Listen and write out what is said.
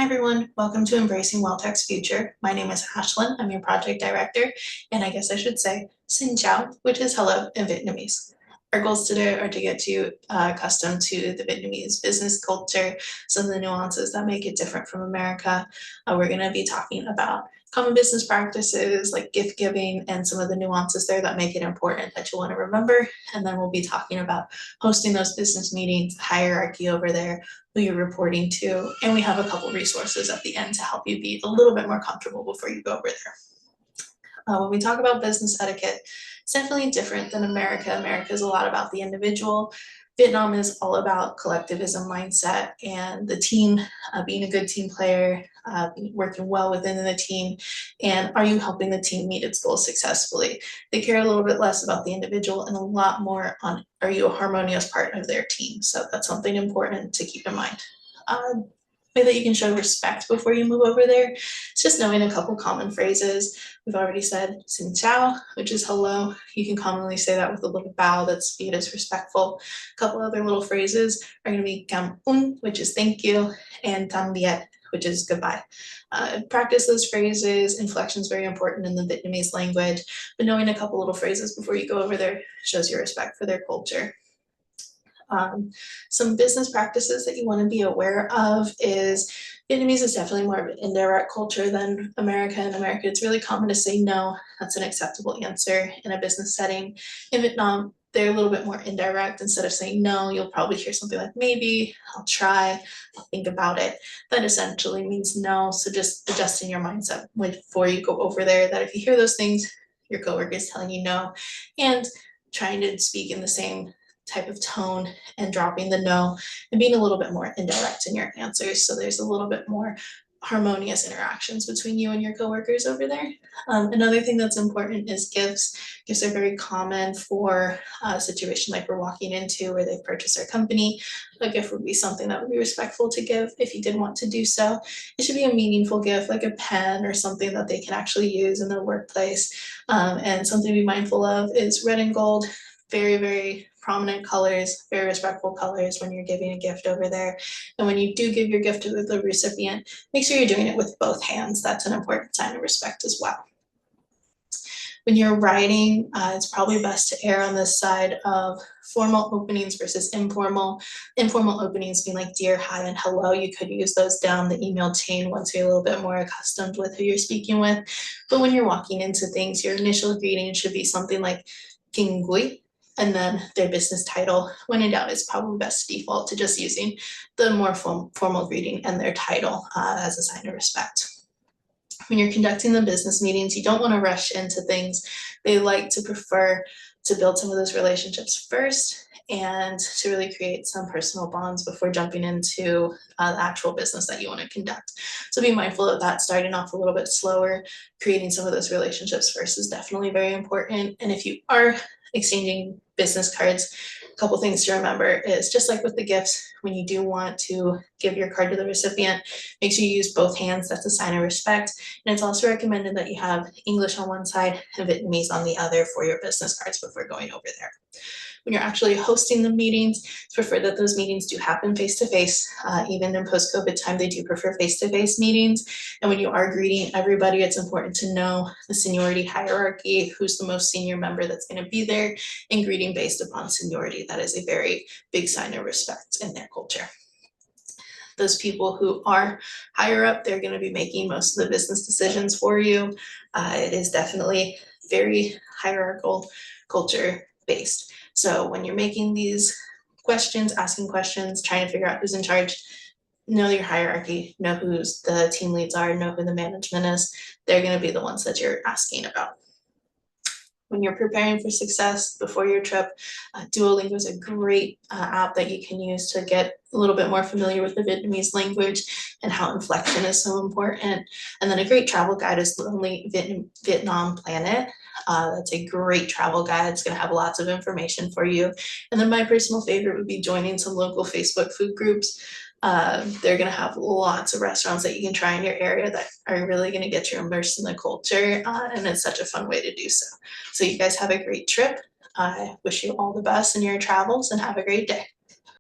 everyone, welcome to Embracing WellTech's Future. My name is Ashlyn, I'm your project director, and I guess I should say Xin Chào, which is hello in Vietnamese. Our goals today are to get you accustomed to the Vietnamese business culture, some of the nuances that make it different from America. We're going to be talking about common business practices like gift giving and some of the nuances there that make it important that you'll want to remember. And then we'll be talking about hosting those business meetings, hierarchy over there, who you're reporting to, and we have a couple resources at the end to help you be a little bit more comfortable before you go over there. When we talk about business etiquette, it's definitely different than America. America is a lot about the individual. Vietnam is all about collectivism mindset and the team, being a good team player, working well within the team, and are you helping the team meet its goals successfully? They care a little bit less about the individual and a lot more on, are you a harmonious part of their team? So that's something important to keep in mind. Way that you can show respect before you move over there. It's just knowing a couple common phrases. We've already said xin chào, which is hello. You can commonly say that with a little bow that's viewed as respectful. A couple other little phrases are going to be cảm ơn, which is thank you, and tạm biệt, which is goodbye. Practice those phrases. Inflection is very important in the Vietnamese language, but knowing a couple little phrases before you go over there shows your respect for their culture. Some business practices that you want to be aware of is Vietnamese is definitely more of an indirect culture than America. In America, it's really common to say no. That's an acceptable answer in a business setting. In Vietnam, they're a little bit more indirect. Instead of saying no, you'll probably hear something like maybe, I'll try, I'll think about it. That essentially means no. So just adjusting your mindset before you go over there, that if you hear those things, your coworker is telling you no, and trying to speak in the same type of tone and dropping the no and being a little bit more indirect in your answers. So there's a little bit more harmonious interactions between you and your coworkers over there. Another thing that's important is gifts. Gifts are very common for a situation like we're walking into where they've purchased our company. A gift would be something that would be respectful to give if you did want to do so. It should be a meaningful gift like a pen or something that they can actually use in their workplace. And something to be mindful of is red and gold. Very, very prominent colors, very respectful colors when you're giving a gift over there. And when you do give your gift to the recipient, make sure you're doing it with both hands. That's an important sign of respect as well. When you're writing, it's probably best to err on this side of formal openings versus informal. Informal openings being like dear, hi, and hello. You could use those down the email chain once you're a little bit more accustomed with who you're speaking with. But when you're walking into things, your initial greeting should be something like Kinh Quý, and then their business title. When in doubt, it's probably best to default to just using the more formal greeting and their title as a sign of respect. When you're conducting the business meetings, you don't want to rush into things. They like to prefer to build some of those relationships first and to really create some personal bonds before jumping into the actual business that you want to conduct. So be mindful of that, starting off a little bit slower. Creating some of those relationships first is definitely very important. And if you are exchanging business cards, a couple things to remember is just like with the gifts, when you do want to give your card to the recipient, make sure you use both hands. That's a sign of respect. And it's also recommended that you have English on one side and Vietnamese on the other for your business cards before going over there. When you're actually hosting the meetings, it's preferred that those meetings do happen face-to-face. Even in post-COVID time, they do prefer face-to-face meetings. And when you are greeting everybody, it's important to know the seniority hierarchy, who's the most senior member that's going to be there, and greeting based upon seniority. That is a very big sign of respect in their culture. Those people who are higher up, they're going to be making most of the business decisions for you. It is definitely very hierarchical, culture-based. So when you're making these questions, asking questions, trying to figure out who's in charge, know your hierarchy, know who the team leads are, know who the management is. They're going to be the ones that you're asking about. When you're preparing for success before your trip, Duolingo is a great app that you can use to get a little bit more familiar with the Vietnamese language and how inflection is so important. And then a great travel guide is Lonely Vietnam Planet. That's a great travel guide. It's going to have lots of information for you. And then my personal favorite would be joining some local Facebook food groups. They're going to have lots of restaurants that you can try in your area that are really going to get you immersed in the culture, and it's such a fun way to do so. So you guys have a great trip. I wish you all the best in your travels and have a great day.